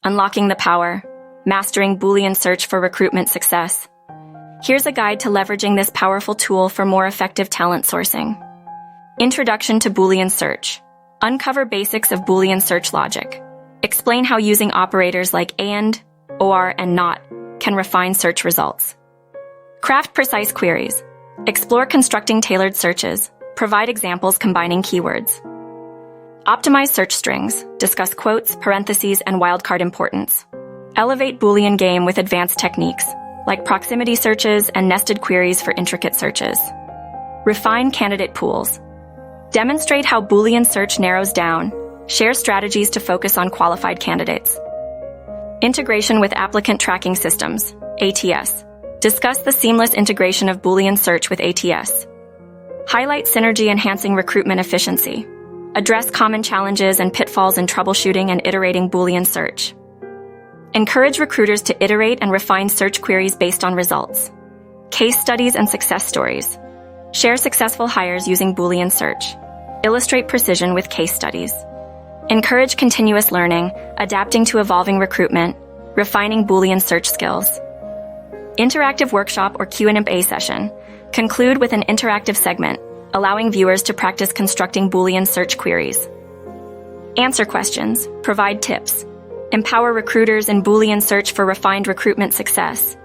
Unlocking the Power, Mastering Boolean Search for Recruitment Success. Here's a guide to leveraging this powerful tool for more effective talent sourcing. Introduction to Boolean Search. Uncover basics of Boolean search logic. Explain how using operators like and, or, and not can refine search results. Craft precise queries. Explore constructing tailored searches. Provide examples combining keywords. Optimize search strings. Discuss quotes, parentheses, and wildcard importance. Elevate Boolean game with advanced techniques, like proximity searches and nested queries for intricate searches. Refine candidate pools. Demonstrate how Boolean search narrows down. Share strategies to focus on qualified candidates. Integration with applicant tracking systems, ATS. Discuss the seamless integration of Boolean search with ATS. Highlight synergy enhancing recruitment efficiency. Address common challenges and pitfalls in troubleshooting and iterating Boolean search. Encourage recruiters to iterate and refine search queries based on results. Case studies and success stories. Share successful hires using Boolean search. Illustrate precision with case studies. Encourage continuous learning, adapting to evolving recruitment, refining Boolean search skills. Interactive workshop or Q&A session. Conclude with an interactive segment, allowing viewers to practice constructing Boolean search queries. Answer questions. Provide tips. Empower recruiters in Boolean search for refined recruitment success.